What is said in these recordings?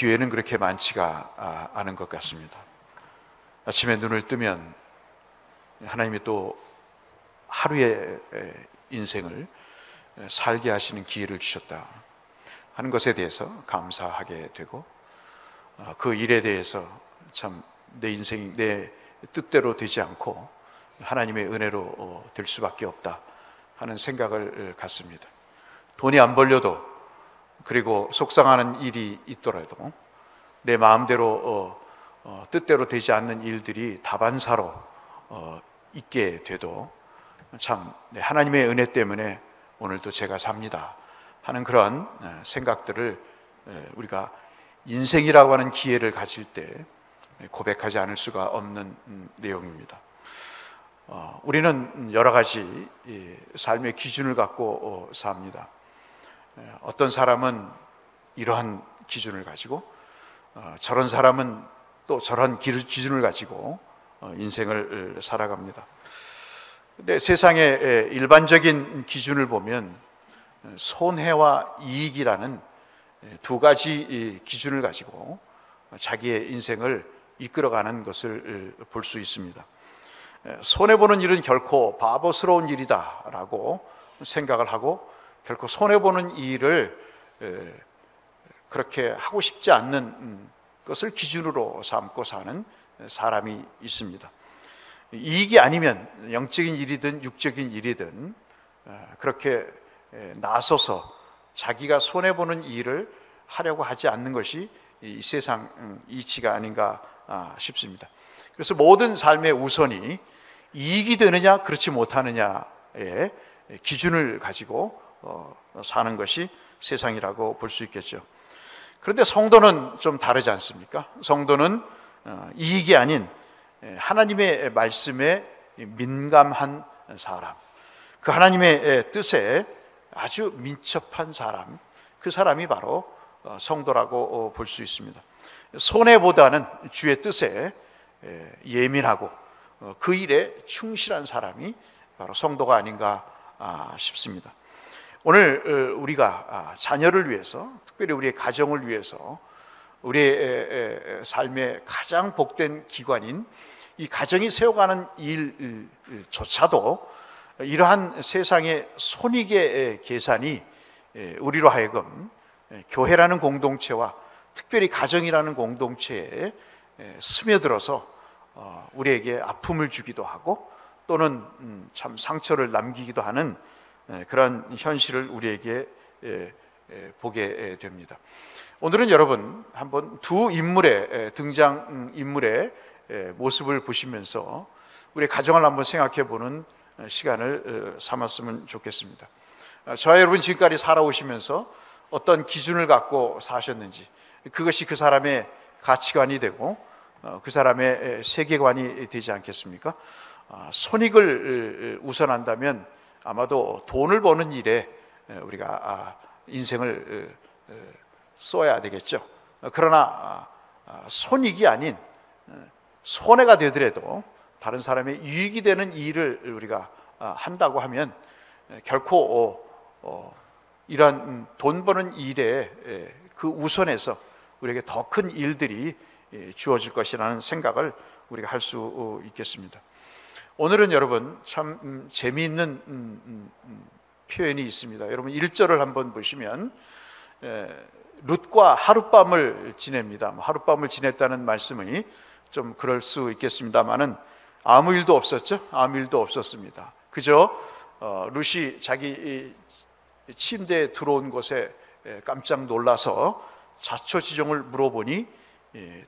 기회는 그렇게 많지가 않은 것 같습니다. 아침에 눈을 뜨면 하나님이 또 하루의 인생을 살게 하시는 기회를 주셨다 하는 것에 대해서 감사하게 되고, 그 일에 대해서 참 내 인생이 내 뜻대로 되지 않고 하나님의 은혜로 될 수밖에 없다 하는 생각을 갖습니다. 돈이 안 벌려도, 그리고 속상하는 일이 있더라도 내 마음대로 뜻대로 되지 않는 일들이 다반사로 있게 돼도 참 하나님의 은혜 때문에 오늘도 제가 삽니다 하는 그런 생각들을 우리가 인생이라고 하는 기회를 가질 때 고백하지 않을 수가 없는 내용입니다. 우리는 여러 가지 삶의 기준을 갖고 삽니다. 어떤 사람은 이러한 기준을 가지고, 저런 사람은 또 저런 기준을 가지고 인생을 살아갑니다. 근데 세상의 일반적인 기준을 보면 손해와 이익이라는 두 가지 기준을 가지고 자기의 인생을 이끌어가는 것을 볼 수 있습니다. 손해보는 일은 결코 바보스러운 일이다라고 생각을 하고, 결코 손해보는 일을 그렇게 하고 싶지 않는 것을 기준으로 삼고 사는 사람이 있습니다. 이익이 아니면 영적인 일이든 육적인 일이든 그렇게 나서서 자기가 손해보는 일을 하려고 하지 않는 것이 이 세상 이치가 아닌가 싶습니다. 그래서 모든 삶의 우선이 이익이 되느냐 그렇지 못하느냐의 기준을 가지고 사는 것이 세상이라고 볼 수 있겠죠. 그런데 성도는 좀 다르지 않습니까? 성도는 이익이 아닌 하나님의 말씀에 민감한 사람, 그 하나님의 뜻에 아주 민첩한 사람, 그 사람이 바로 성도라고 볼 수 있습니다. 손해보다는 주의 뜻에 예민하고 그 일에 충실한 사람이 바로 성도가 아닌가 싶습니다. 오늘 우리가 자녀를 위해서, 특별히 우리의 가정을 위해서, 우리의 삶의 가장 복된 기관인 이 가정이 세워가는 일조차도 이러한 세상의 손익의 계산이 우리로 하여금 교회라는 공동체와 특별히 가정이라는 공동체에 스며들어서 우리에게 아픔을 주기도 하고, 또는 참 상처를 남기기도 하는 그런 현실을 우리에게 보게 됩니다. 오늘은 여러분 한번 두 인물의 등장 인물의 모습을 보시면서 우리 가정을 한번 생각해 보는 시간을 삼았으면 좋겠습니다. 저와 여러분 지금까지 살아오시면서 어떤 기준을 갖고 사셨는지, 그것이 그 사람의 가치관이 되고 그 사람의 세계관이 되지 않겠습니까? 손익을 우선한다면 아마도 돈을 버는 일에 우리가 인생을 써야 되겠죠. 그러나 손익이 아닌 손해가 되더라도 다른 사람의 유익이 되는 일을 우리가 한다고 하면 결코 이런 돈 버는 일에 그 우선에서 우리에게 더 큰 일들이 주어질 것이라는 생각을 우리가 할 수 있겠습니다. 오늘은 여러분 참 재미있는 표현이 있습니다. 여러분 1절을 한번 보시면 룻과 하룻밤을 지냅니다. 하룻밤을 지냈다는 말씀이 좀 그럴 수 있겠습니다만은 아무 일도 없었죠. 아무 일도 없었습니다. 그저 룻이 자기 침대에 들어온 것에 깜짝 놀라서 자초지종을 물어보니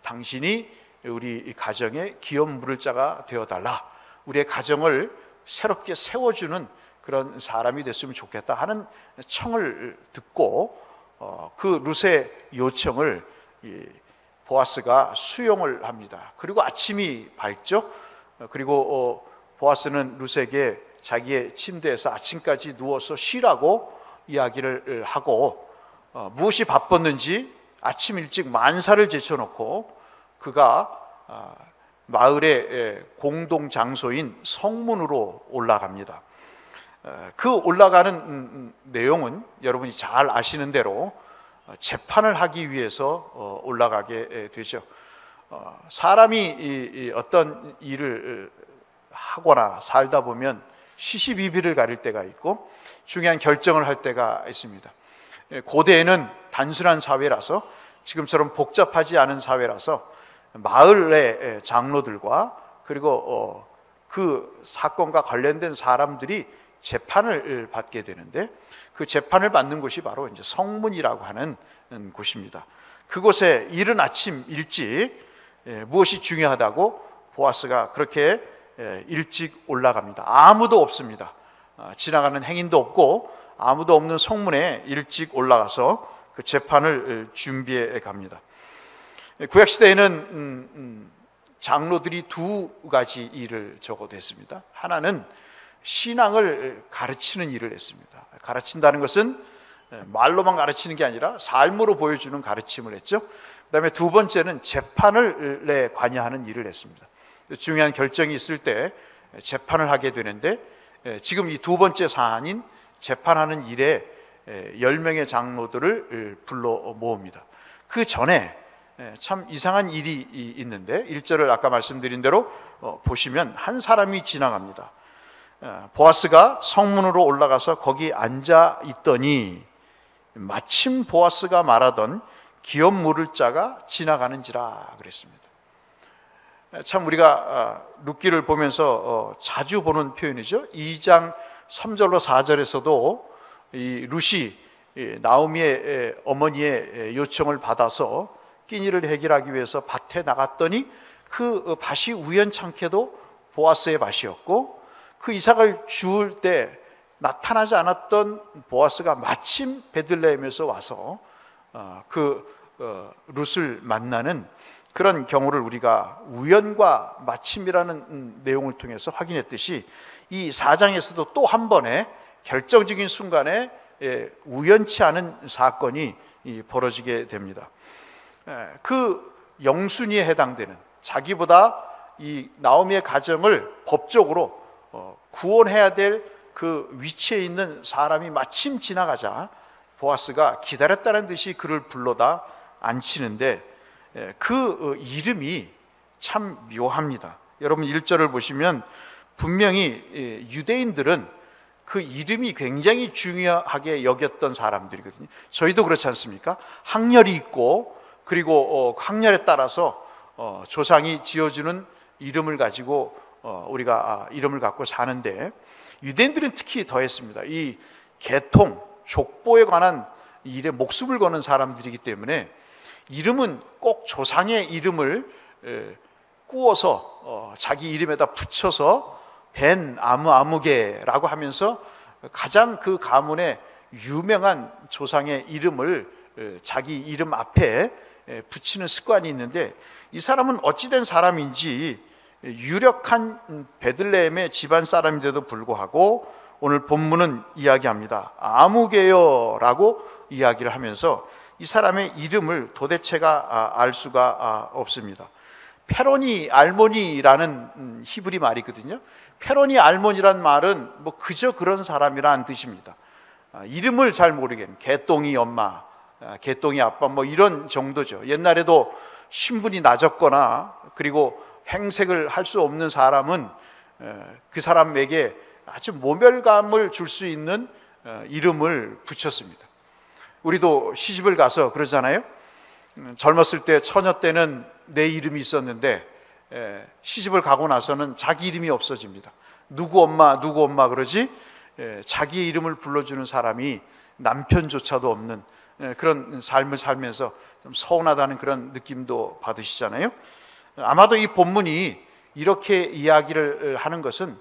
당신이 우리 가정의 기업 물을 자가 되어달라, 우리의 가정을 새롭게 세워주는 그런 사람이 됐으면 좋겠다 하는 청을 듣고 그 룻의 요청을 보아스가 수용을 합니다. 그리고 아침이 밝죠. 그리고 보아스는 룻에게 자기의 침대에서 아침까지 누워서 쉬라고 이야기를 하고, 무엇이 바빴는지 아침 일찍 만사를 제쳐놓고 그가 마을의 공동 장소인 성문으로 올라갑니다. 그 올라가는 내용은 여러분이 잘 아시는 대로 재판을 하기 위해서 올라가게 되죠. 사람이 어떤 일을 하거나 살다 보면 시시비비를 가릴 때가 있고 중요한 결정을 할 때가 있습니다. 고대에는 단순한 사회라서, 지금처럼 복잡하지 않은 사회라서 마을의 장로들과 그리고 그 사건과 관련된 사람들이 재판을 받게 되는데, 그 재판을 받는 곳이 바로 이제 성문이라고 하는 곳입니다. 그곳에 이른 아침 일찍 무엇이 중요하다고 보아스가 그렇게 일찍 올라갑니다. 아무도 없습니다. 지나가는 행인도 없고 아무도 없는 성문에 일찍 올라가서 그 재판을 준비해 갑니다. 구약 시대에는 장로들이 두 가지 일을 적어도 했습니다. 하나는 신앙을 가르치는 일을 했습니다. 가르친다는 것은 말로만 가르치는 게 아니라 삶으로 보여주는 가르침을 했죠. 그다음에 두 번째는 재판을 관여하는 일을 했습니다. 중요한 결정이 있을 때 재판을 하게 되는데, 지금 이 두 번째 사안인 재판하는 일에 10명의 장로들을 불러 모읍니다. 그 전에 참 이상한 일이 있는데, 1절을 아까 말씀드린 대로 보시면 한 사람이 지나갑니다. 보아스가 성문으로 올라가서 거기 앉아 있더니 마침 보아스가 말하던 기업 물을 자가 지나가는지라 그랬습니다. 참 우리가 룻기를 보면서 자주 보는 표현이죠. 2장 3절로 4절에서도 이 룻이 나오미의 어머니의 요청을 받아서 끼니를 해결하기 위해서 밭에 나갔더니 그 밭이 우연찮게도 보아스의 밭이었고, 그 이삭을 주울 때 나타나지 않았던 보아스가 마침 베들레헴에서 와서 룻을 만나는 그런 경우를 우리가 우연과 마침이라는 내용을 통해서 확인했듯이, 이 4장에서도 또 한 번의 결정적인 순간에 우연치 않은 사건이 벌어지게 됩니다. 그 영순위에 해당되는, 자기보다 이 나오미의 가정을 법적으로 구원해야 될 그 위치에 있는 사람이 마침 지나가자 보아스가 기다렸다는 듯이 그를 불러다 앉히는데, 그 이름이 참 묘합니다. 여러분 1절을 보시면 분명히 유대인들은 그 이름이 굉장히 중요하게 여겼던 사람들이거든요. 저희도 그렇지 않습니까? 학렬이 있고, 그리고 학렬에 따라서 조상이 지어주는 이름을 가지고 우리가 이름을 갖고 사는데, 유대인들은 특히 더했습니다. 이 계통, 족보에 관한 일에 목숨을 거는 사람들이기 때문에 이름은 꼭 조상의 이름을 꾸어서 자기 이름에다 붙여서 벤 아무개라고 하면서 가장 그 가문의 유명한 조상의 이름을 자기 이름 앞에 붙이는 습관이 있는데, 이 사람은 어찌된 사람인지 유력한 베들레헴의 집안 사람인데도 불구하고 오늘 본문은 이야기합니다. 아무개요라고 이야기를 하면서 이 사람의 이름을 도대체가 알 수가 없습니다. 페로니 알모니라는 히브리 말이거든요. 페로니 알모니란 말은 뭐 그저 그런 사람이라는 뜻입니다. 이름을 잘 모르겠는, 개똥이 엄마, 개똥이 아빠, 뭐 이런 정도죠. 옛날에도 신분이 낮았거나 그리고 행색을 할 수 없는 사람은 그 사람에게 아주 모멸감을 줄 수 있는 이름을 붙였습니다. 우리도 시집을 가서 그러잖아요. 젊었을 때, 처녀 때는 내 이름이 있었는데 시집을 가고 나서는 자기 이름이 없어집니다. 누구 엄마 그러지 자기의 이름을 불러주는 사람이 남편조차도 없는 그런 삶을 살면서 좀 서운하다는 그런 느낌도 받으시잖아요. 아마도 이 본문이 이렇게 이야기를 하는 것은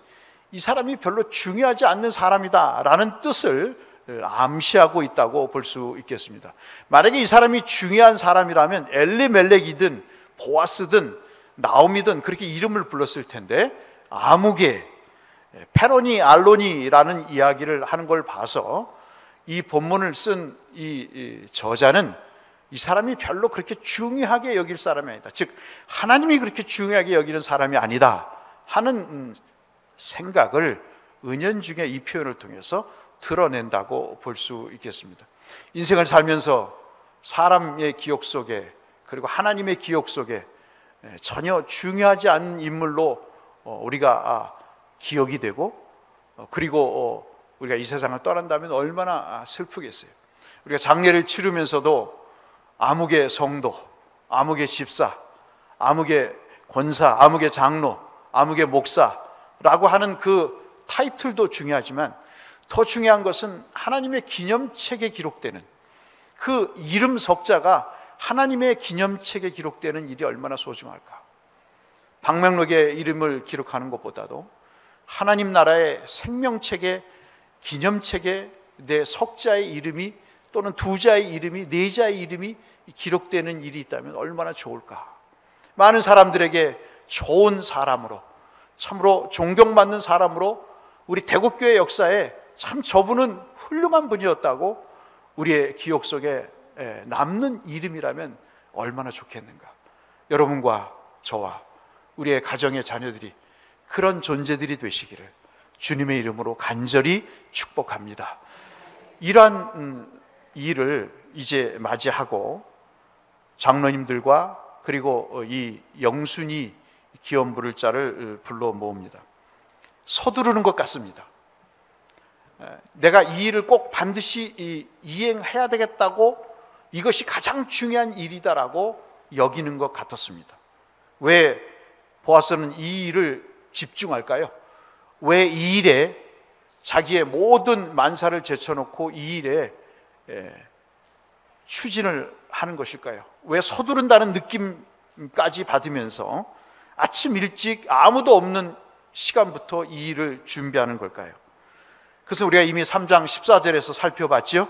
이 사람이 별로 중요하지 않는 사람이다라는 뜻을 암시하고 있다고 볼 수 있겠습니다. 만약에 이 사람이 중요한 사람이라면 엘리멜렉이든 보아스든 나오미든 그렇게 이름을 불렀을 텐데, 아무개, 페로니 알로니라는 이야기를 하는 걸 봐서 이 본문을 쓴 이 저자는 이 사람이 별로 그렇게 중요하게 여길 사람이 아니다, 즉 하나님이 그렇게 중요하게 여기는 사람이 아니다 하는 생각을 은연중에 이 표현을 통해서 드러낸다고 볼 수 있겠습니다. 인생을 살면서 사람의 기억 속에, 그리고 하나님의 기억 속에 전혀 중요하지 않은 인물로 우리가 기억이 되고, 그리고 우리가 이 세상을 떠난다면 얼마나 슬프겠어요. 우리가 장례를 치르면서도 아무개 성도, 아무개 집사, 아무개 권사, 아무개 장로, 아무개 목사라고 하는 그 타이틀도 중요하지만 더 중요한 것은 하나님의 기념책에 기록되는 그 이름 석자가 하나님의 기념책에 기록되는 일이 얼마나 소중할까. 방명록의 이름을 기록하는 것보다도 하나님 나라의 생명책에, 기념책에 내 석자의 이름이, 또는 두 자의 이름이, 네 자의 이름이 기록되는 일이 있다면 얼마나 좋을까. 많은 사람들에게 좋은 사람으로, 참으로 존경받는 사람으로 우리 대구교회 역사에 참 저분은 훌륭한 분이었다고 우리의 기억 속에 남는 이름이라면 얼마나 좋겠는가. 여러분과 저와 우리의 가정의 자녀들이 그런 존재들이 되시기를 주님의 이름으로 간절히 축복합니다. 이러한 일을 이제 맞이하고 장로님들과 그리고 이 영순이 기원 부를 자를 불러 모읍니다. 서두르는 것 같습니다. 내가 이 일을 꼭 반드시 이행해야 되겠다고, 이것이 가장 중요한 일이다라고 여기는 것 같았습니다. 왜 보아스는 이 일을 집중할까요? 왜 이 일에 자기의 모든 만사를 제쳐놓고 이 일에 추진을 하는 것일까요? 왜 서두른다는 느낌까지 받으면서 아침 일찍 아무도 없는 시간부터 이 일을 준비하는 걸까요? 그래서 우리가 이미 3장 14절에서 살펴봤죠.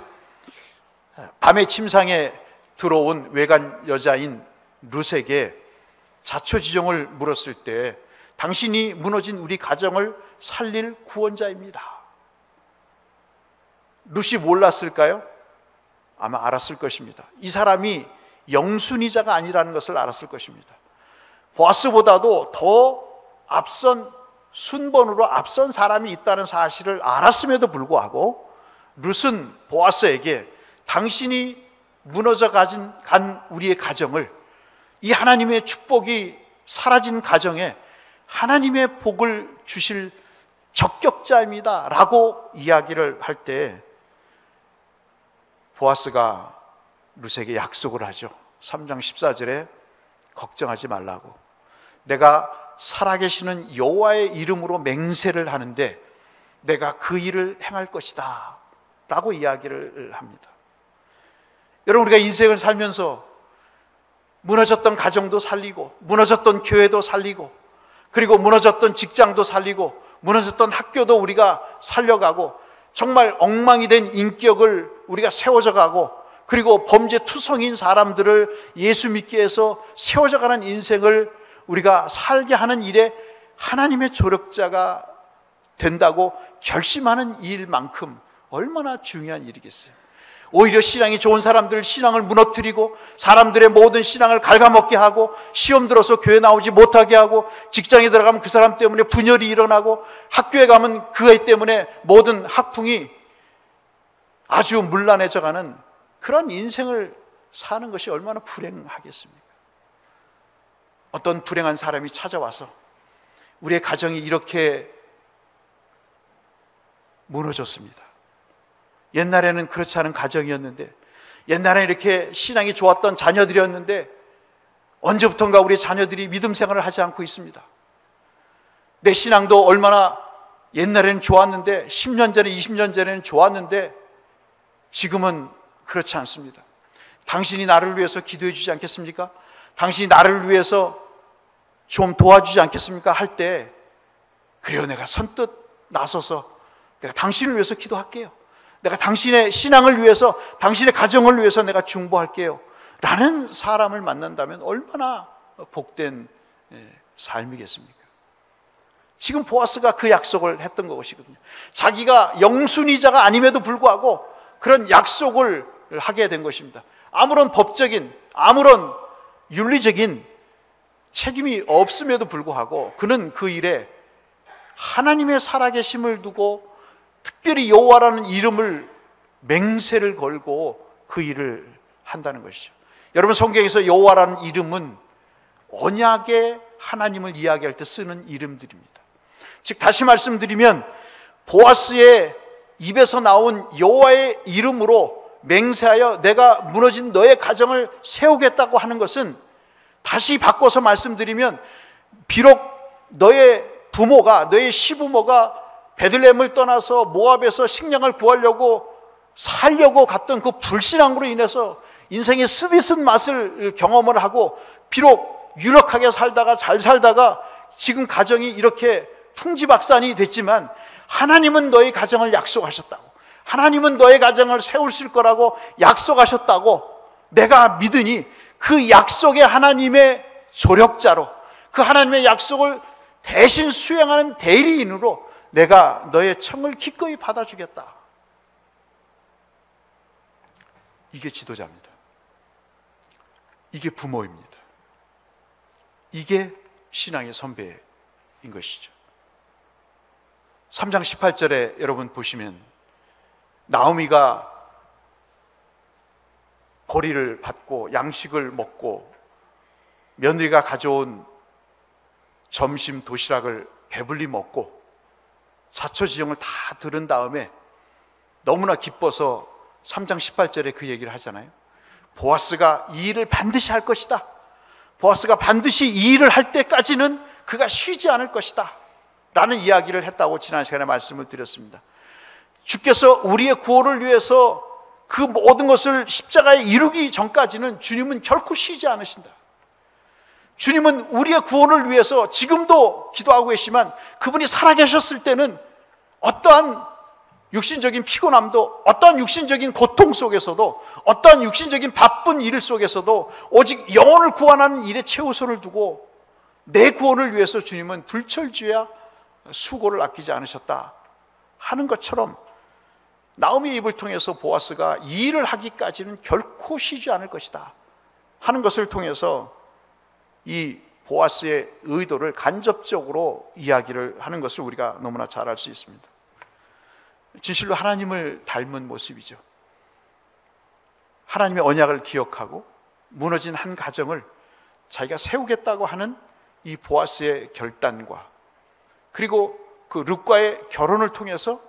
밤에 침상에 들어온 외간 여자인 룻에게 자초지종을 물었을 때 당신이 무너진 우리 가정을 살릴 구원자입니다. 룻이 몰랐을까요? 아마 알았을 것입니다. 이 사람이 영순이자가 아니라는 것을 알았을 것입니다. 보아스보다도 더 앞선, 순번으로 앞선 사람이 있다는 사실을 알았음에도 불구하고 룻은 보아스에게 당신이 무너져 간 우리의 가정을, 이 하나님의 축복이 사라진 가정에 하나님의 복을 주실 적격자입니다 라고 이야기를 할 때 보아스가 룻에게 약속을 하죠. 3장 14절에 걱정하지 말라고, 내가 살아계시는 여호와의 이름으로 맹세를 하는데 내가 그 일을 행할 것이다 라고 이야기를 합니다. 여러분, 우리가 인생을 살면서 무너졌던 가정도 살리고, 무너졌던 교회도 살리고, 그리고 무너졌던 직장도 살리고, 무너졌던 학교도 우리가 살려가고, 정말 엉망이 된 인격을 우리가 세워져 가고, 그리고 범죄 투성인 사람들을 예수 믿게 해서 세워져 가는 인생을 우리가 살게 하는 일에 하나님의 조력자가 된다고 결심하는 일만큼 얼마나 중요한 일이겠어요. 오히려 신앙이 좋은 사람들 신앙을 무너뜨리고, 사람들의 모든 신앙을 갉아먹게 하고, 시험 들어서 교회 나오지 못하게 하고, 직장에 들어가면 그 사람 때문에 분열이 일어나고, 학교에 가면 그 애 때문에 모든 학풍이 아주 문란해져 가는 그런 인생을 사는 것이 얼마나 불행하겠습니까? 어떤 불행한 사람이 찾아와서 우리의 가정이 이렇게 무너졌습니다. 옛날에는 그렇지 않은 가정이었는데, 옛날에 이렇게 신앙이 좋았던 자녀들이었는데 언제부턴가 우리 자녀들이 믿음 생활을 하지 않고 있습니다. 내 신앙도 얼마나 옛날에는 좋았는데, 10년 전에 20년 전에는 좋았는데 지금은 그렇지 않습니다. 당신이 나를 위해서 기도해 주지 않겠습니까? 당신이 나를 위해서 좀 도와주지 않겠습니까? 할 때, 그래요, 내가 선뜻 나서서 내가 당신을 위해서 기도할게요, 내가 당신의 신앙을 위해서, 당신의 가정을 위해서 내가 중보할게요 라는 사람을 만난다면 얼마나 복된 삶이겠습니까? 지금 보아스가 그 약속을 했던 것이거든요. 자기가 영순이자가 아님에도 불구하고 그런 약속을 하게 된 것입니다. 아무런 법적인, 아무런 윤리적인 책임이 없음에도 불구하고 그는 그 일에 하나님의 살아계심을 두고 특별히 여호와라는 이름을 맹세를 걸고 그 일을 한다는 것이죠. 여러분, 성경에서 여호와라는 이름은 언약의 하나님을 이야기할 때 쓰는 이름들입니다. 즉, 다시 말씀드리면 보아스의 입에서 나온 여호와의 이름으로 맹세하여 내가 무너진 너의 가정을 세우겠다고 하는 것은, 다시 바꿔서 말씀드리면, 비록 너의 부모가, 너의 시부모가 베들레헴을 떠나서 모압에서 식량을 구하려고 살려고 갔던 그 불신앙으로 인해서 인생의 쓰디쓴 맛을 경험을 하고, 비록 유력하게 살다가 잘 살다가 지금 가정이 이렇게 풍지박산이 됐지만, 하나님은 너의 가정을 약속하셨다고, 하나님은 너의 가정을 세우실 거라고 약속하셨다고 내가 믿으니, 그 약속의 하나님의 조력자로, 그 하나님의 약속을 대신 수행하는 대리인으로 내가 너의 청을 기꺼이 받아주겠다. 이게 지도자입니다. 이게 부모입니다. 이게 신앙의 선배인 것이죠. 3장 18절에 여러분 보시면, 나오미가 보리를 받고 양식을 먹고 며느리가 가져온 점심 도시락을 배불리 먹고 자초지종을 다 들은 다음에 너무나 기뻐서 3장 18절에 그 얘기를 하잖아요. 보아스가 이 일을 반드시 할 것이다. 보아스가 반드시 이 일을 할 때까지는 그가 쉬지 않을 것이다 라는 이야기를 했다고 지난 시간에 말씀을 드렸습니다. 주께서 우리의 구원을 위해서 그 모든 것을 십자가에 이루기 전까지는 주님은 결코 쉬지 않으신다. 주님은 우리의 구원을 위해서 지금도 기도하고 계시지만, 그분이 살아계셨을 때는 어떠한 육신적인 피곤함도, 어떠한 육신적인 고통 속에서도, 어떠한 육신적인 바쁜 일 속에서도 오직 영혼을 구원하는 일에 최우선을 두고 내 구원을 위해서 주님은 불철주야 수고를 아끼지 않으셨다 하는 것처럼, 나오미의 입을 통해서 보아스가 이 일을 하기까지는 결코 쉬지 않을 것이다 하는 것을 통해서 이 보아스의 의도를 간접적으로 이야기를 하는 것을 우리가 너무나 잘 알 수 있습니다. 진실로 하나님을 닮은 모습이죠. 하나님의 언약을 기억하고 무너진 한 가정을 자기가 세우겠다고 하는 이 보아스의 결단과, 그리고 그 룻과의 결혼을 통해서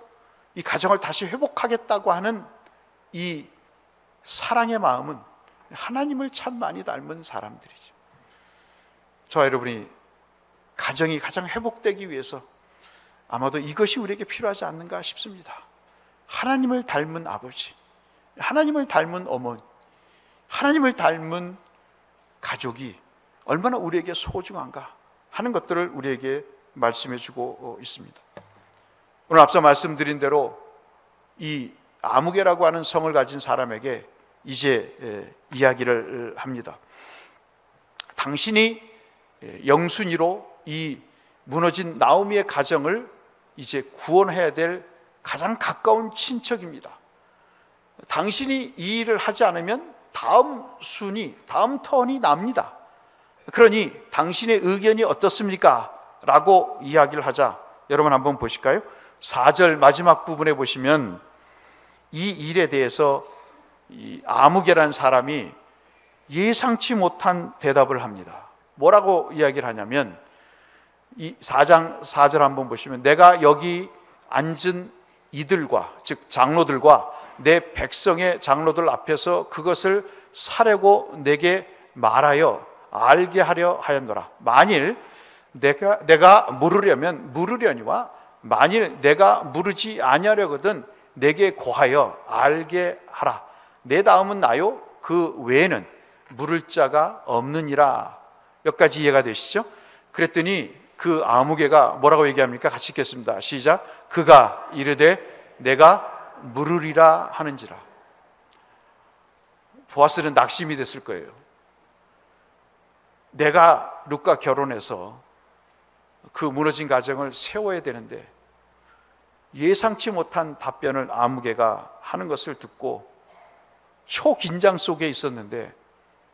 이 가정을 다시 회복하겠다고 하는 이 사랑의 마음은 하나님을 참 많이 닮은 사람들이죠. 저와 여러분이 가정이 가장 회복되기 위해서 아마도 이것이 우리에게 필요하지 않는가 싶습니다. 하나님을 닮은 아버지, 하나님을 닮은 어머니, 하나님을 닮은 가족이 얼마나 우리에게 소중한가 하는 것들을 우리에게 말씀해 주고 있습니다. 오늘 앞서 말씀드린 대로 이 아무개라고 하는 성을 가진 사람에게 이제 이야기를 합니다. 당신이 영순이로 이 무너진 나오미의 가정을 이제 구원해야 될 가장 가까운 친척입니다. 당신이 이 일을 하지 않으면 다음 턴이 납니다. 그러니 당신의 의견이 어떻습니까? 라고 이야기를 하자, 여러분 한번 보실까요? 4절 마지막 부분에 보시면 이 일에 대해서 이 아무개라는 사람이 예상치 못한 대답을 합니다. 뭐라고 이야기를 하냐면, 이 4장 4절 한번 보시면, 내가 여기 앉은 이들과, 즉 장로들과 내 백성의 장로들 앞에서 그것을 사려고 내게 말하여 알게 하려 하였노라. 만일 내가 물으려니와 만일 내가 물으지 아니하려거든 내게 고하여 알게 하라. 내 다음은 나요, 그 외에는 물을 자가 없느니라. 여기까지 이해가 되시죠? 그랬더니 그 아무개가 뭐라고 얘기합니까? 같이 읽겠습니다. 시작. 그가 이르되 내가 물으리라 하는지라. 보아스는 낙심이 됐을 거예요. 내가 룻과 결혼해서 그 무너진 가정을 세워야 되는데 예상치 못한 답변을 아무개가 하는 것을 듣고 초긴장 속에 있었는데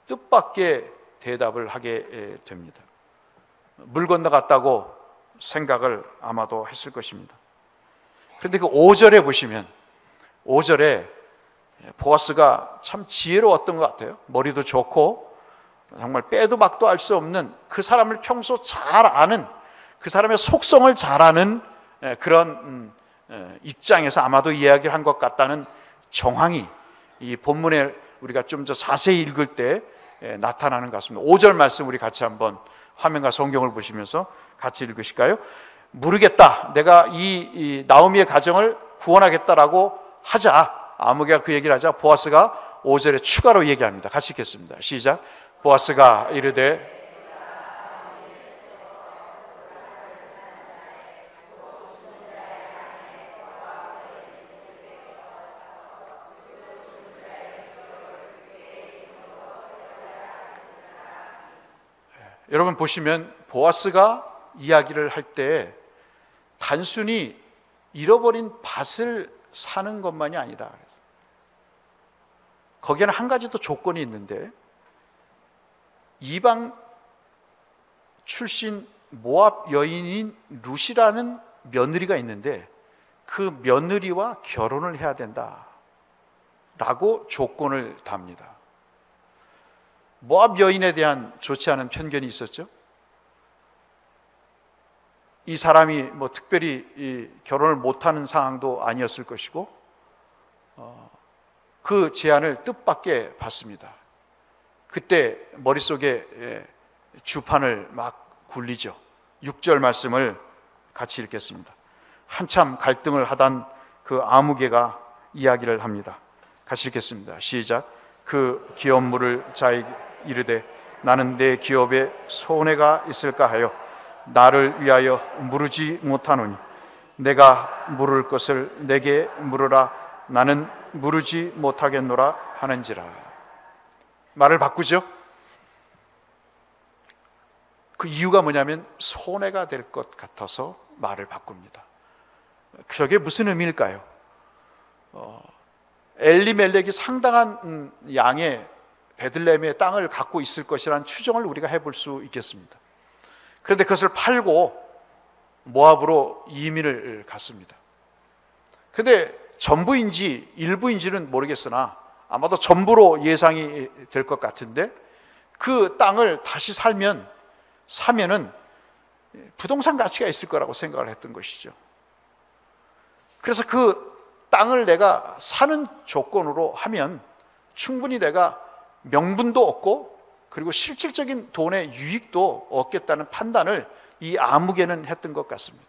뜻밖의 대답을 하게 됩니다. 물 건너갔다고 생각을 아마도 했을 것입니다. 그런데 그 5절에 보시면, 5절에 보아스가 참 지혜로웠던 것 같아요. 머리도 좋고 정말 빼도 박도 알 수 없는, 그 사람을 평소 잘 아는, 그 사람의 속성을 잘 아는 그런 입장에서 아마도 이야기를 한 것 같다는 정황이 이 본문에 우리가 좀 더 자세히 읽을 때 나타나는 것 같습니다. 5절 말씀 우리 같이 한번 화면과 성경을 보시면서 같이 읽으실까요? 모르겠다, 내가 이 나오미의 가정을 구원하겠다라고 하자, 아무개가 그 얘기를 하자 보아스가 5절에 추가로 얘기합니다. 같이 읽겠습니다. 시작. 보아스가 이르되 여러분 보시면 보아스가 이야기를 할 때 단순히 잃어버린 밭을 사는 것만이 아니다. 거기에는 한 가지 더 조건이 있는데, 이방 출신 모압 여인인 룻이라는 며느리가 있는데 그 며느리와 결혼을 해야 된다라고 조건을 답니다. 모압 여인에 대한 좋지 않은 편견이 있었죠. 이 사람이 뭐 특별히 결혼을 못하는 상황도 아니었을 것이고, 그 제안을 뜻밖의 받습니다. 그때 머릿속에 주판을 막 굴리죠. 6절 말씀을 같이 읽겠습니다. 한참 갈등을 하던 그 아무개가 이야기를 합니다. 같이 읽겠습니다. 시작. 그 기업 물을 자에게 이르되 나는 내 기업에 손해가 있을까 하여 나를 위하여 물으지 못하노니 내가 물을 것을 내게 물으라, 나는 물으지 못하겠노라 하는지라. 말을 바꾸죠. 그 이유가 뭐냐면 손해가 될 것 같아서 말을 바꿉니다. 저게 무슨 의미일까요? 엘리멜렉이 상당한 양의 베들레헴의 땅을 갖고 있을 것이라는 추정을 우리가 해볼 수 있겠습니다. 그런데 그것을 팔고 모압으로 이민을 갔습니다. 그런데 전부인지 일부인지는 모르겠으나 아마도 전부로 예상이 될 것 같은데, 그 땅을 다시 사면은 부동산 가치가 있을 거라고 생각을 했던 것이죠. 그래서 그 땅을 내가 사는 조건으로 하면 충분히 내가 명분도 얻고 그리고 실질적인 돈의 유익도 얻겠다는 판단을 이 아무개는 했던 것 같습니다.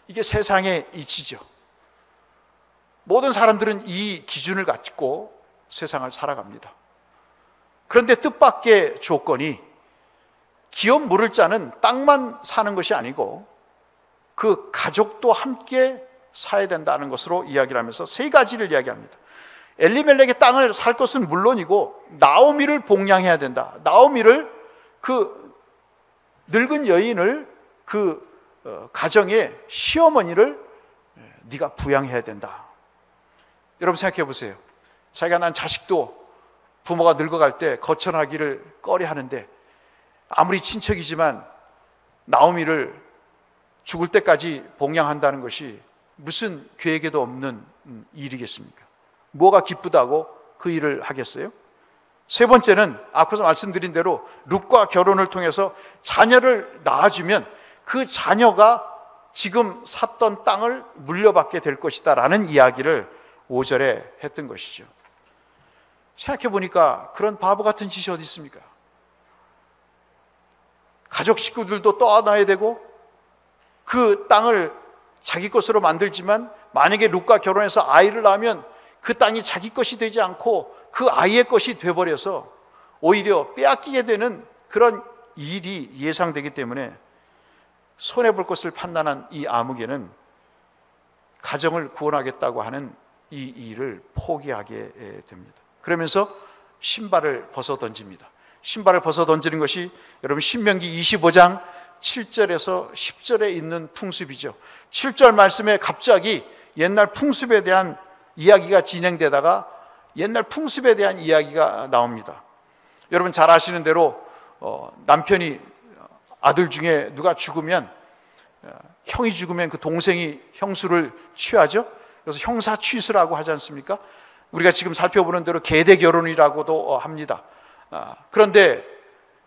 이게 세상의 이치죠. 모든 사람들은 이 기준을 갖고 세상을 살아갑니다. 그런데 뜻밖의 조건이 기업 물을 자는 땅만 사는 것이 아니고 그 가족도 함께 사야 된다는 것으로 이야기를 하면서 세 가지를 이야기합니다. 엘리멜렉의 땅을 살 것은 물론이고 나오미를 복양해야 된다. 나오미를, 그 늙은 여인을, 그 가정의 시어머니를 네가 부양해야 된다. 여러분 생각해 보세요. 자기가 난 자식도 부모가 늙어갈 때 거처나기를 꺼려하는데 아무리 친척이지만 나오미를 죽을 때까지 복양한다는 것이 무슨 계획에도 없는 일이겠습니까? 뭐가 기쁘다고 그 일을 하겠어요? 세 번째는 앞서서 말씀드린 대로 룻과 결혼을 통해서 자녀를 낳아주면 그 자녀가 지금 샀던 땅을 물려받게 될 것이다 라는 이야기를 5절에 했던 것이죠. 생각해 보니까 그런 바보 같은 짓이 어디 있습니까? 가족 식구들도 떠안아야 되고 그 땅을 자기 것으로 만들지만 만약에 룻과 결혼해서 아이를 낳으면 그 땅이 자기 것이 되지 않고 그 아이의 것이 돼버려서 오히려 빼앗기게 되는 그런 일이 예상되기 때문에 손해볼 것을 판단한 이 아무개는 가정을 구원하겠다고 하는 이 일을 포기하게 됩니다. 그러면서 신발을 벗어 던집니다. 신발을 벗어 던지는 것이 여러분 신명기 25장 7절에서 10절에 있는 풍습이죠. 7절 말씀에 갑자기 옛날 풍습에 대한 이야기가 진행되다가 옛날 풍습에 대한 이야기가 나옵니다. 여러분 잘 아시는 대로 남편이 아들 중에 누가 죽으면, 형이 죽으면 그 동생이 형수를 취하죠. 그래서 형사취수라고 하지 않습니까? 우리가 지금 살펴보는 대로 계대 결혼이라고도 합니다. 그런데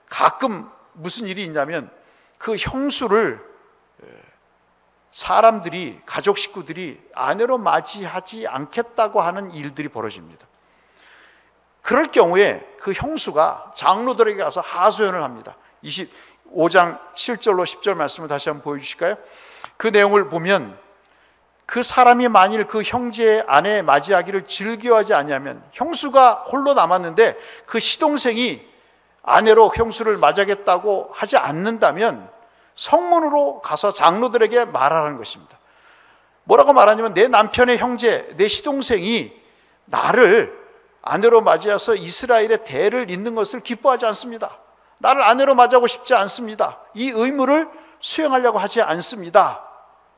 가끔 무슨 일이 있냐면 그 형수를 사람들이, 가족 식구들이 아내로 맞이하지 않겠다고 하는 일들이 벌어집니다. 그럴 경우에 그 형수가 장로들에게 가서 하소연을 합니다. 25장 7절로 10절 말씀을 다시 한번 보여주실까요? 그 내용을 보면 그 사람이 만일 그 형제의 아내 맞이하기를 즐겨하지 아니하면, 형수가 홀로 남았는데 그 시동생이 아내로 형수를 맞이하겠다고 하지 않는다면 성문으로 가서 장로들에게 말하라는 것입니다. 뭐라고 말하냐면, 내 남편의 형제, 내 시동생이 나를 아내로 맞이해서 이스라엘의 대를 잇는 것을 기뻐하지 않습니다. 나를 아내로 맞이하고 싶지 않습니다. 이 의무를 수행하려고 하지 않습니다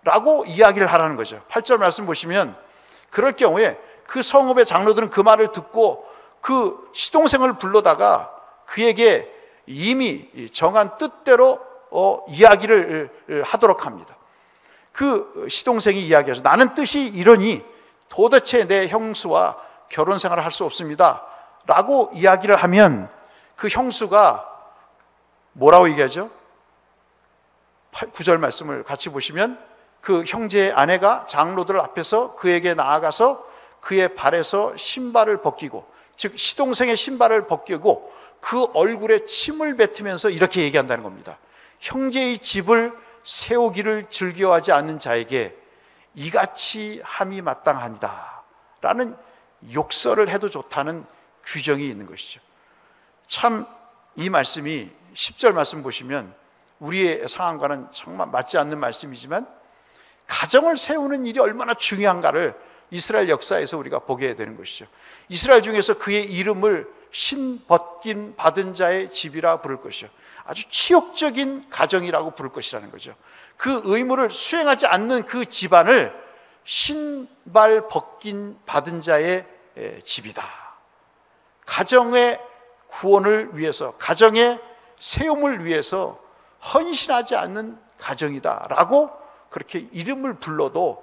라고 이야기를 하라는 거죠. 8절 말씀 보시면, 그럴 경우에 그 성읍의 장로들은 그 말을 듣고 그 시동생을 불러다가 그에게 이미 정한 뜻대로 이야기를 하도록 합니다. 그 시동생이 이야기하죠. 나는 뜻이 이러니 도대체 내 형수와 결혼 생활을 할 수 없습니다 라고 이야기를 하면, 그 형수가 뭐라고 얘기하죠? 9절 말씀을 같이 보시면, 그 형제의 아내가 장로들 앞에서 그에게 나아가서 그의 발에서 신발을 벗기고, 즉 시동생의 신발을 벗기고 그 얼굴에 침을 뱉으면서 이렇게 얘기한다는 겁니다. 형제의 집을 세우기를 즐겨하지 않는 자에게 이같이 함이 마땅하니다 라는 욕설을 해도 좋다는 규정이 있는 것이죠. 참 이 말씀이 10절 말씀 보시면 우리의 상황과는 정말 맞지 않는 말씀이지만, 가정을 세우는 일이 얼마나 중요한가를 이스라엘 역사에서 우리가 보게 되는 것이죠. 이스라엘 중에서 그의 이름을 신 벗김 받은 자의 집이라 부를 것이요, 아주 치욕적인 가정이라고 부를 것이라는 거죠. 그 의무를 수행하지 않는 그 집안을 신발 벗긴 받은 자의 집이다. 가정의 구원을 위해서, 가정의 세움을 위해서 헌신하지 않는 가정이다 라고 그렇게 이름을 불러도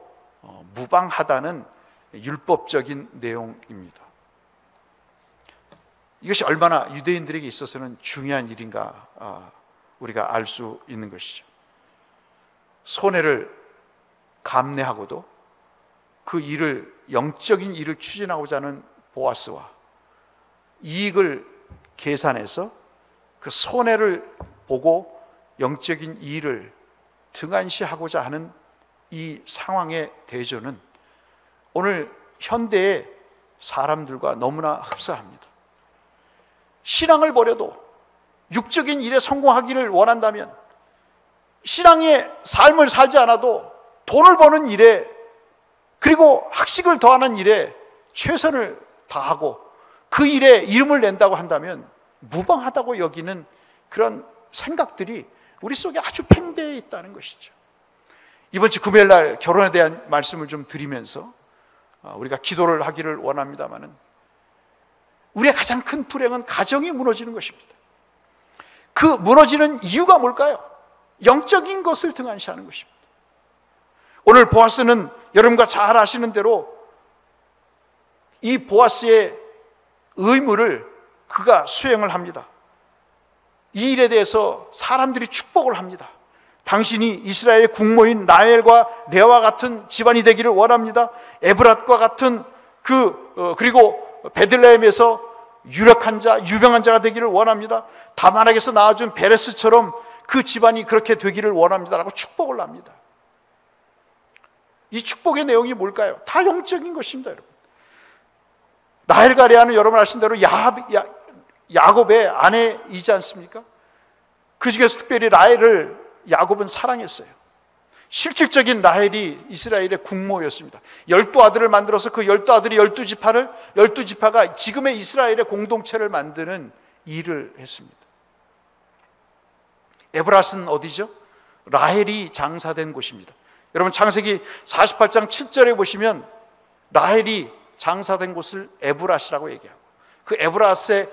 무방하다는 율법적인 내용입니다. 이것이 얼마나 유대인들에게 있어서는 중요한 일인가 우리가 알 수 있는 것이죠. 손해를 감내하고도 그 일을, 영적인 일을 추진하고자 하는 보아스와 이익을 계산해서 그 손해를 보고 영적인 일을 등한시하고자 하는 이 상황의 대조는 오늘 현대의 사람들과 너무나 흡사합니다. 신앙을 버려도 육적인 일에 성공하기를 원한다면, 신앙의 삶을 살지 않아도 돈을 버는 일에, 그리고 학식을 더하는 일에 최선을 다하고 그 일에 이름을 낸다고 한다면 무방하다고 여기는 그런 생각들이 우리 속에 아주 팽배해 있다는 것이죠. 이번 주 금요일 날 결혼에 대한 말씀을 좀 드리면서 우리가 기도를 하기를 원합니다마는, 우리의 가장 큰 불행은 가정이 무너지는 것입니다. 그 무너지는 이유가 뭘까요? 영적인 것을 등한시하는 것입니다. 오늘 보아스는 여러분과 잘 아시는 대로 이 보아스의 의무를 그가 수행을 합니다. 이 일에 대해서 사람들이 축복을 합니다. 당신이 이스라엘의 국모인 라헬과 레아와 같은 집안이 되기를 원합니다. 에브랏과 같은 그리고 베들레헴에서 유력한 자, 유명한 자가 되기를 원합니다. 다만에게서 낳아준 베레스처럼 그 집안이 그렇게 되기를 원합니다라고 축복을 합니다. 이 축복의 내용이 뭘까요? 다 영적인 것입니다, 여러분. 라헬과 레아는 여러분 아시는 대로 야곱의 아내이지 않습니까? 그 중에서 특별히 라헬을 야곱은 사랑했어요. 실질적인 라헬이 이스라엘의 국모였습니다. 12아들을 만들어서 그 12아들이 12지파가 지금의 이스라엘의 공동체를 만드는 일을 했습니다. 에브랏은 어디죠? 라헬이 장사된 곳입니다. 여러분 창세기 48장 7절에 보시면 라헬이 장사된 곳을 에브랏이라고 얘기하고, 그 에브랏의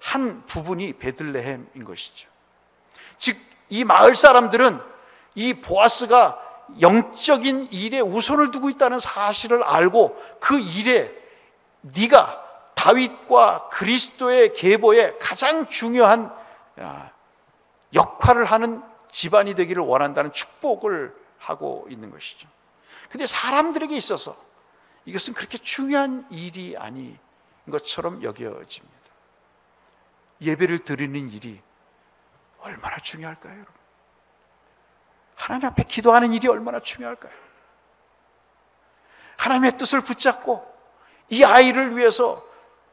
한 부분이 베들레헴인 것이죠. 즉 이 마을 사람들은 이 보아스가 영적인 일에 우선을 두고 있다는 사실을 알고 그 일에 네가 다윗과 그리스도의 계보에 가장 중요한 역할을 하는 집안이 되기를 원한다는 축복을 하고 있는 것이죠. 근데 사람들에게 있어서 이것은 그렇게 중요한 일이 아닌 것처럼 여겨집니다. 예배를 드리는 일이 얼마나 중요할까요, 여러분? 하나님 앞에 기도하는 일이 얼마나 중요할까요? 하나님의 뜻을 붙잡고 이 아이를 위해서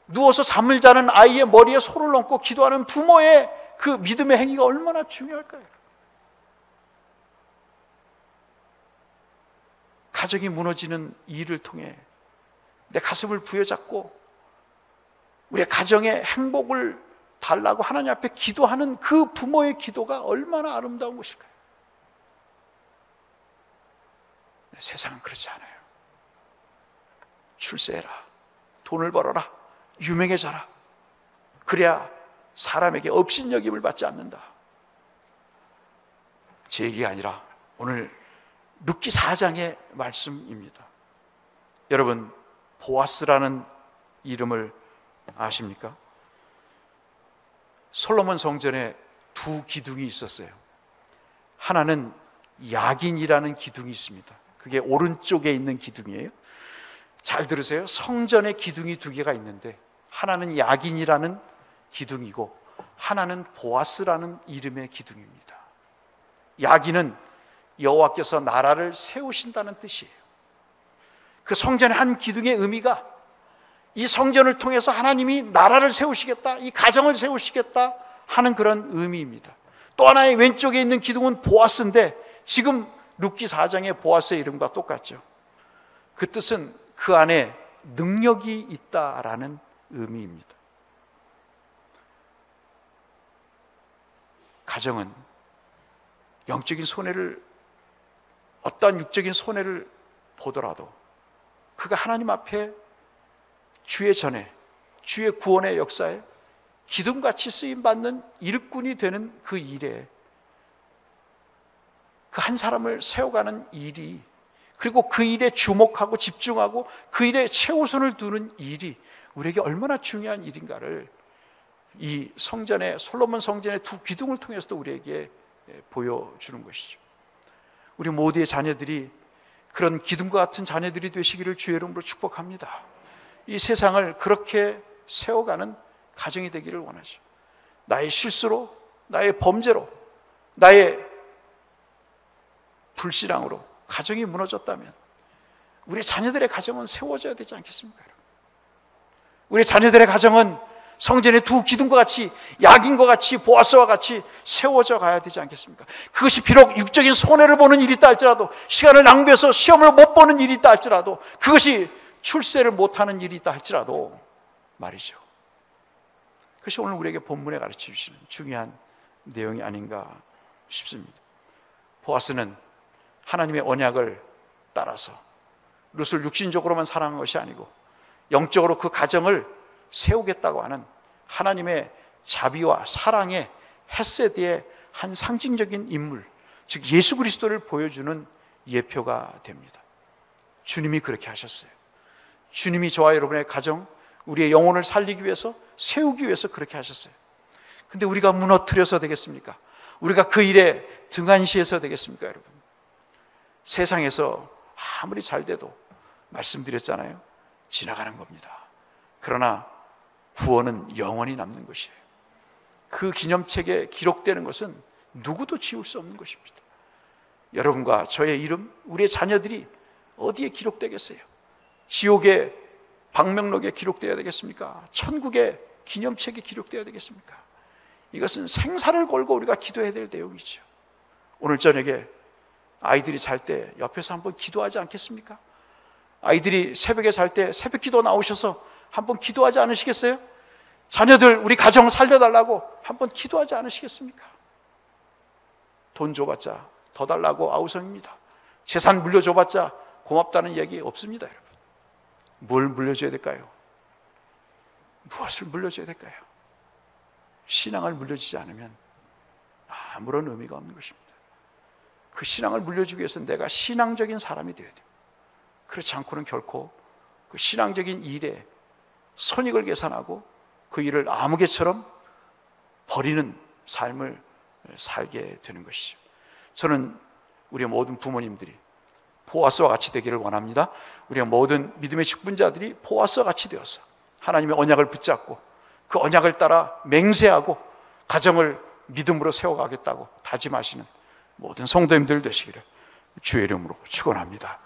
누워서 잠을 자는 아이의 머리에 손을 얹고 기도하는 부모의 그 믿음의 행위가 얼마나 중요할까요? 가정이 무너지는 일을 통해 내 가슴을 부여잡고 우리의 가정의 행복을 달라고 하나님 앞에 기도하는 그 부모의 기도가 얼마나 아름다운 것일까요? 세상은 그렇지 않아요. 출세해라, 돈을 벌어라, 유명해져라, 그래야 사람에게 업신여김을 받지 않는다. 제 얘기가 아니라 오늘 룻기 4장의 말씀입니다. 여러분, 보아스라는 이름을 아십니까? 솔로몬 성전에 두 기둥이 있었어요. 하나는 야긴이라는 기둥이 있습니다. 그게 오른쪽에 있는 기둥이에요. 잘 들으세요. 성전에 기둥이 두 개가 있는데 하나는 야긴이라는 기둥이고 하나는 보아스라는 이름의 기둥입니다. 야긴은 여호와께서 나라를 세우신다는 뜻이에요. 그 성전의 한 기둥의 의미가 이 성전을 통해서 하나님이 나라를 세우시겠다, 이 가정을 세우시겠다 하는 그런 의미입니다. 또 하나의 왼쪽에 있는 기둥은 보아스인데 지금 룻기 4장의 보아스의 이름과 똑같죠. 그 뜻은 그 안에 능력이 있다라는 의미입니다. 가정은 영적인 손해를, 어떠한 육적인 손해를 보더라도 그가 하나님 앞에 주의 전에, 주의 구원의 역사에 기둥같이 쓰임받는 일꾼이 되는 그 일에, 그 한 사람을 세워가는 일이, 그리고 그 일에 주목하고 집중하고 그 일에 최우선을 두는 일이 우리에게 얼마나 중요한 일인가를 이 성전의, 솔로몬 성전의 두 기둥을 통해서도 우리에게 보여주는 것이죠. 우리 모두의 자녀들이 그런 기둥과 같은 자녀들이 되시기를 주의 이름으로 축복합니다. 이 세상을 그렇게 세워가는 가정이 되기를 원하죠. 나의 실수로, 나의 범죄로, 나의 불신앙으로 가정이 무너졌다면 우리 자녀들의 가정은 세워져야 되지 않겠습니까? 우리 자녀들의 가정은 성전의 두 기둥과 같이, 야긴과 같이, 보아스와 같이 세워져 가야 되지 않겠습니까? 그것이 비록 육적인 손해를 보는 일이 있다 할지라도, 시간을 낭비해서 시험을 못 보는 일이 있다 할지라도, 그것이 출세를 못하는 일이 있다 할지라도 말이죠. 그것이 오늘 우리에게 본문에 가르쳐 주시는 중요한 내용이 아닌가 싶습니다. 보아스는 하나님의 언약을 따라서 룻을 육신적으로만 사랑한 것이 아니고 영적으로 그 가정을 세우겠다고 하는 하나님의 자비와 사랑의 헤세드의 한 상징적인 인물, 즉 예수 그리스도를 보여주는 예표가 됩니다. 주님이 그렇게 하셨어요. 주님이 저와 여러분의 가정, 우리의 영혼을 살리기 위해서, 세우기 위해서 그렇게 하셨어요. 근데 우리가 무너뜨려서 되겠습니까? 우리가 그 일에 등한시해서 되겠습니까, 여러분? 세상에서 아무리 잘 돼도 말씀드렸잖아요. 지나가는 겁니다. 그러나 구원은 영원히 남는 것이에요. 그 기념책에 기록되는 것은 누구도 지울 수 없는 것입니다. 여러분과 저의 이름, 우리의 자녀들이 어디에 기록되겠어요? 지옥의 방명록에 기록되어야 되겠습니까? 천국의 기념책에 기록되어야 되겠습니까? 이것은 생사를 걸고 우리가 기도해야 될 내용이죠. 오늘 저녁에 아이들이 잘 때 옆에서 한번 기도하지 않겠습니까? 아이들이 새벽에 잘 때 새벽 기도 나오셔서 한번 기도하지 않으시겠어요? 자녀들, 우리 가정 살려달라고 한번 기도하지 않으시겠습니까? 돈 줘봤자 더 달라고 아우성입니다. 재산 물려줘봤자 고맙다는 얘기 없습니다, 여러분. 뭘 물려줘야 될까요? 무엇을 물려줘야 될까요? 신앙을 물려주지 않으면 아무런 의미가 없는 것입니다. 그 신앙을 물려주기 위해서는 내가 신앙적인 사람이 되어야 돼요. 그렇지 않고는 결코 그 신앙적인 일에 손익을 계산하고 그 일을 아무개처럼 버리는 삶을 살게 되는 것이죠. 저는 우리 모든 부모님들이 보아스와 같이 되기를 원합니다. 우리가 모든 믿음의 직분자들이 보아스와 같이 되어서 하나님의 언약을 붙잡고 그 언약을 따라 맹세하고 가정을 믿음으로 세워가겠다고 다짐하시는 모든 성도님들 되시기를 주의 이름으로 축원합니다.